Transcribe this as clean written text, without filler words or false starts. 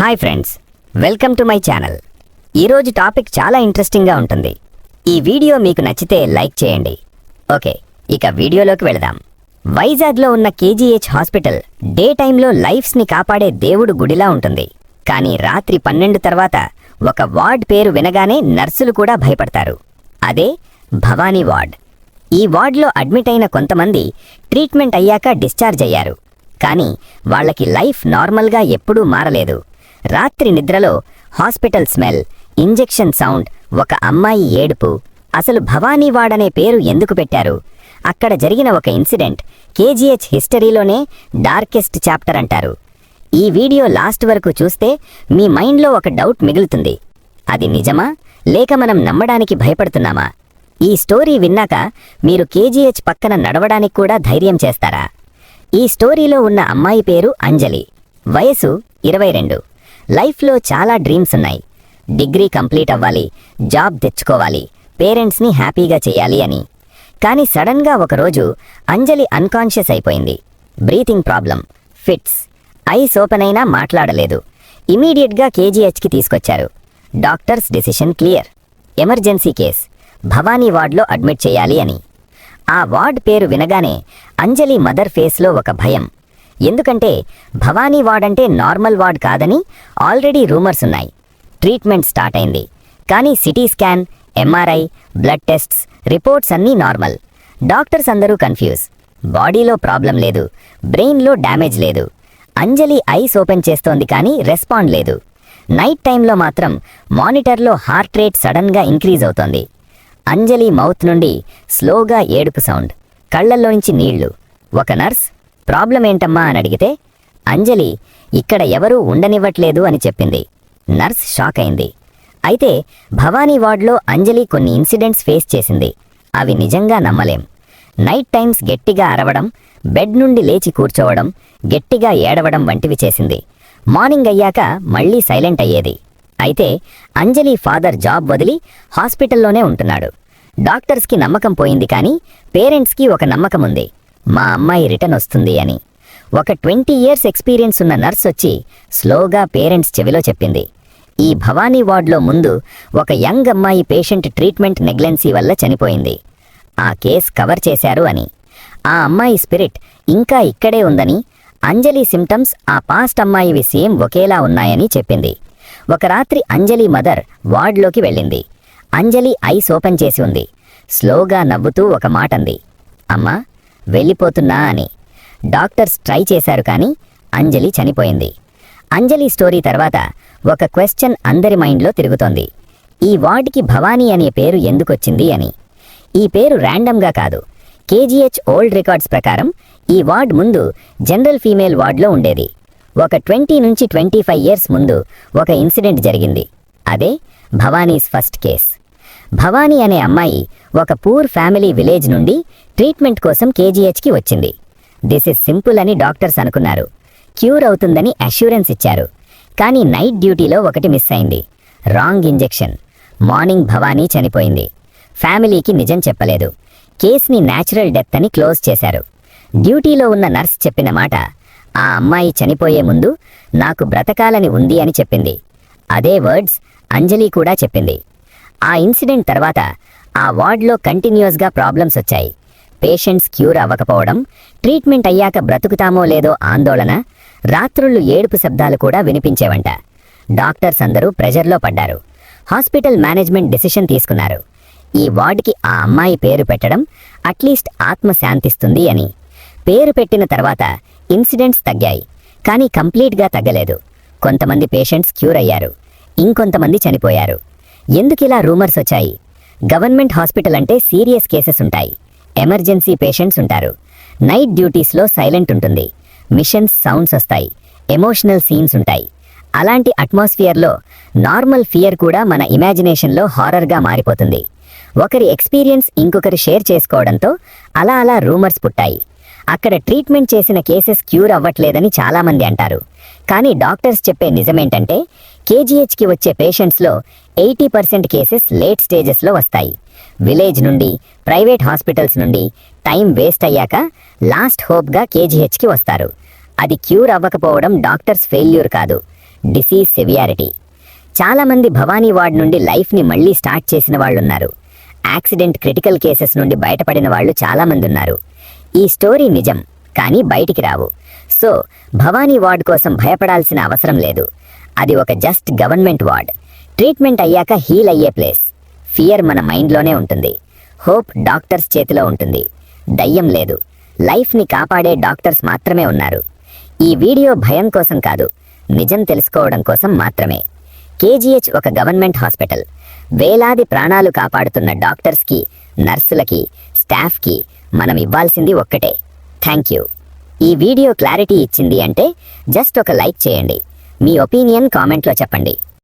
Hi friends, welcome to my channel. ఈరోజు topic చాలా ఇంట్రెస్టింగ్గా ఉంటుంది. ఈ వీడియో మీకు నచ్చితే లైక్ చేయండి. ఓకే, ఇక వీడియోలోకి వెళదాం. వైజాగ్లో ఉన్న కేజీహెచ్ హాస్పిటల్ డే టైంలో లైఫ్స్ని కాపాడే దేవుడు గుడిలా ఉంటుంది. కానీ రాత్రి 12 తర్వాత ఒక వార్డ్ పేరు వినగానే నర్సులు కూడా భయపడతారు. అదే భవానీ వార్డ్. ఈ వార్డ్లో అడ్మిట్ అయిన కొంతమంది ట్రీట్మెంట్ అయ్యాక డిశ్చార్జ్ అయ్యారు. కానీ వాళ్ళకి లైఫ్ నార్మల్గా ఎప్పుడూ మారలేదు. రాత్రి నిద్రలో హాస్పిటల్ స్మెల్, ఇంజెక్షన్ సౌండ్, ఒక అమ్మాయి ఏడుపు. అసలు భవానీ వార్డ్ అనే పేరు ఎందుకు పెట్టారు? అక్కడ జరిగిన ఒక ఇన్సిడెంట్ కేజీహెచ్ హిస్టరీలోనే డార్కెస్ట్ చాప్టర్ అంటారు. ఈ వీడియో లాస్ట్ వరకు చూస్తే మీ మైండ్లో ఒక డౌట్ మిగులుతుంది. అది నిజమా, లేక మనం నమ్మడానికి భయపడుతున్నామా? ఈ స్టోరీ విన్నాక మీరు కేజీహెచ్ పక్కన నడవడానికి కూడా ధైర్యం చేస్తారా? ఈ స్టోరీలో ఉన్న అమ్మాయి పేరు అంజలి. వయసు 22. లైఫ్లో చాలా డ్రీమ్స్ ఉన్నాయి. డిగ్రీ కంప్లీట్ అవ్వాలి, జాబ్ తెచ్చుకోవాలి, పేరెంట్స్ని హ్యాపీగా చేయాలి అని. కానీ సడన్గా ఒకరోజు అంజలి అన్కాన్షియస్ అయిపోయింది. Breathing problem, fits, eyes open అయినా మాట్లాడలేదు. ఇమీడియట్గా కేజీహెచ్కి తీసుకొచ్చారు. Doctors decision clear. Emergency case, Bhavani వార్డ్లో అడ్మిట్ చేయాలి అని. ఆ వార్డ్ పేరు వినగానే అంజలి మదర్ ఫేస్లో ఒక భయం. ఎందుకంటే భవానీ వార్డ్ అంటే నార్మల్ వార్డ్ కాదని ఆల్రెడీ రూమర్స్ ఉన్నాయి. ట్రీట్మెంట్ స్టార్ట్ అయింది. కానీ CT scan, MRI, blood tests, reports అన్నీ నార్మల్. డాక్టర్స్ అందరూ కన్ఫ్యూజ్. బాడీలో ప్రాబ్లం లేదు, బ్రెయిన్లో డ్యామేజ్ లేదు. అంజలి ఐస్ ఓపెన్ చేస్తోంది కానీ రెస్పాండ్ లేదు. నైట్ టైంలో మాత్రం మానిటర్లో హార్ట్ రేట్ సడన్గా ఇంక్రీజ్ అవుతోంది. అంజలి మౌత్ నుండి స్లోగా ఏడుపు సౌండ్, కళ్లల్లోంచి నీళ్లు. ఒక నర్స్ ప్రాబ్లం ఏంటమ్మా అని అడిగితే అంజలి ఇక్కడ ఎవరూ ఉండనివ్వట్లేదు అని చెప్పింది. నర్స్ షాక్ అయింది. అయితే భవానీ వార్డ్లో అంజలి కొన్ని ఇన్సిడెంట్స్ ఫేస్ చేసింది. అవి నిజంగా నమ్మలేం. నైట్ టైమ్స్ గట్టిగా అరవడం, బెడ్ నుండి లేచి కూర్చోవడం, గట్టిగా ఏడవడం వంటివి చేసింది. మార్నింగ్ అయ్యాక మళ్లీ సైలెంట్ అయ్యేది. అయితే అంజలి ఫాదర్ జాబ్ వదిలి హాస్పిటల్లోనే ఉంటున్నాడు. డాక్టర్స్కి నమ్మకం పోయింది, కానీ పేరెంట్స్కి ఒక నమ్మకం ఉంది, మా అమ్మాయి రిటర్న్ వస్తుంది అని. ఒక 20 years ఎక్స్పీరియన్స్ ఉన్న నర్స్ వచ్చి స్లోగా పేరెంట్స్ చెవిలో చెప్పింది, ఈ భవానీ వార్డ్లో ముందు ఒక యంగ్ అమ్మాయి పేషెంట్ ట్రీట్మెంట్ నెగ్లెన్సీ వల్ల చనిపోయింది. ఆ కేస్ కవర్ చేశారు అని. ఆ అమ్మాయి స్పిరిట్ ఇంకా ఇక్కడే ఉందని, అంజలి సిమ్టమ్స్ ఆ పాస్ట్ అమ్మాయివి సేమ్ ఒకేలా ఉన్నాయని చెప్పింది. ఒక రాత్రి అంజలి మదర్ వార్డ్లోకి వెళ్ళింది. అంజలి ఐస్ ఓపెన్ చేసి ఉంది. స్లోగా నవ్వుతూ ఒక మాట అంది, అమ్మా వెళ్ళిపోతున్నా అని. డాక్టర్స్ ట్రై చేశారు, కానీ అంజలి చనిపోయింది. అంజలి స్టోరీ తర్వాత ఒక క్వశ్చన్ అందరి మైండ్లో తిరుగుతోంది. ఈ వార్డ్కి భవానీ అనే పేరు ఎందుకొచ్చింది అని. ఈ పేరు ర్యాండమ్గా కాదు. కేజీహెచ్ ఓల్డ్ రికార్డ్స్ ప్రకారం ఈ వార్డ్ ముందు జనరల్ ఫీమేల్ వార్డ్లో ఉండేది. ఒక 20 నుంచి 25 years ముందు ఒక ఇన్సిడెంట్ జరిగింది. అదే భవానీస్ ఫస్ట్ కేస్. భవానీ అనే అమ్మాయి ఒక పూర్ ఫ్యామిలీ విలేజ్ నుండి ట్రీట్మెంట్ కోసం కేజీహెచ్కి వచ్చింది. దిస్ ఇస్ సింపుల్ అని డాక్టర్స్ అనుకున్నారు. క్యూర్ అవుతుందని అష్యూరెన్స్ ఇచ్చారు. కానీ నైట్ డ్యూటీలో ఒకటి మిస్ అయింది, రాంగ్ ఇంజెక్షన్. మార్నింగ్ భవానీ చనిపోయింది. ఫ్యామిలీకి నిజం చెప్పలేదు. కేస్ని న్యాచురల్ డెత్ అని క్లోజ్ చేశారు. డ్యూటీలో ఉన్న నర్స్ చెప్పిన మాట, ఆ అమ్మాయి చనిపోయే ముందు నాకు బ్రతకాలని ఉంది అని చెప్పింది. అదే వర్డ్స్ అంజలి కూడా చెప్పింది. ఆ ఇన్సిడెంట్ తర్వాత ఆ వార్డ్లో కంటిన్యూస్గా ప్రాబ్లమ్స్ వచ్చాయి. పేషెంట్స్ క్యూర్ అవ్వకపోవడం, ట్రీట్మెంట్ అయ్యాక బ్రతుకుతామో లేదో ఆందోళన, రాత్రుళ్ళు ఏడుపు శబ్దాలు కూడా వినిపించేవంట. డాక్టర్స్ అందరూ ప్రెజర్లో పడ్డారు. హాస్పిటల్ మేనేజ్మెంట్ డెసిషన్ తీసుకున్నారు, ఈ వార్డ్కి ఆ అమ్మాయి పేరు పెట్టడం అట్లీస్ట్ ఆత్మ శాంతిస్తుంది అని. పేరు పెట్టిన తర్వాత ఇన్సిడెంట్స్ తగ్గాయి, కానీ కంప్లీట్గా తగ్గలేదు. కొంతమంది పేషెంట్స్ క్యూర్ అయ్యారు, ఇంకొంతమంది చనిపోయారు. ఎందుకిలా రూమర్స్ వచ్చాయి? గవర్నమెంట్ హాస్పిటల్ అంటే సీరియస్ కేసెస్ ఉంటాయి, ఎమర్జెన్సీ పేషెంట్స్ ఉంటారు. నైట్ డ్యూటీస్లో సైలెంట్ ఉంటుంది, మిషన్స్ సౌండ్స్ వస్తాయి, ఎమోషనల్ సీన్స్ ఉంటాయి. అలాంటి అట్మాస్ఫియర్లో నార్మల్ ఫియర్ కూడా మన ఇమాజినేషన్లో హారర్గా మారిపోతుంది. ఒకరి ఎక్స్పీరియన్స్ ఇంకొకరు షేర్ చేసుకోవడంతో అలా అలా రూమర్స్ పుట్టాయి. అక్కడ ట్రీట్మెంట్ చేసిన కేసెస్ క్యూర్ అవ్వట్లేదని చాలామంది అంటారు. కానీ డాక్టర్స్ చెప్పే నిజమేంటంటే కేజీహెచ్కి వచ్చే పేషెంట్స్లో 80% కేసెస్ లేట్ స్టేజెస్లో వస్తాయి. విలేజ్ నుండి, ప్రైవేట్ హాస్పిటల్స్ నుండి టైం వేస్ట్ అయ్యాక లాస్ట్ హోప్గా కేజీహెచ్కి వస్తారు. అది క్యూర్ అవ్వకపోవడం డాక్టర్స్ ఫెయిల్యూర్ కాదు, డిసీజ్ సివియారిటీ. చాలామంది భవానీ వార్డ్ నుండి లైఫ్ని మళ్ళీ స్టార్ట్ చేసిన వాళ్ళున్నారు. యాక్సిడెంట్ క్రిటికల్ కేసెస్ నుండి బయటపడిన వాళ్ళు చాలామంది ఉన్నారు. ఈ స్టోరీ నిజం, కానీ బయటికి రావు. సో భవానీ వార్డ్ కోసం భయపడాల్సిన అవసరం లేదు. అది ఒక జస్ట్ గవర్నమెంట్ వార్డ్. ట్రీట్మెంట్ అయ్యాక హీల్ అయ్యే ప్లేస్. ఫియర్ మన మైండ్లోనే ఉంటుంది. హోప్ డాక్టర్స్ చేతిలో ఉంటుంది. దయ్యం లేదు. లైఫ్ని కాపాడే డాక్టర్స్ మాత్రమే ఉన్నారు. ఈ వీడియో భయం కోసం కాదు, నిజం తెలుసుకోవడం కోసం మాత్రమే. కేజీహెచ్ ఒక గవర్నమెంట్ హాస్పిటల్. వేలాది ప్రాణాలు కాపాడుతున్న డాక్టర్స్కి, నర్సులకి, స్టాఫ్కి మనం ఇవ్వాల్సింది ఒక్కటే, థ్యాంక్ యూ. ఈ వీడియో క్లారిటీ ఇచ్చింది అంటే జస్ట్ ఒక లైక్ చేయండి. మీ ఒపీనియన్ కామెంట్లో చెప్పండి.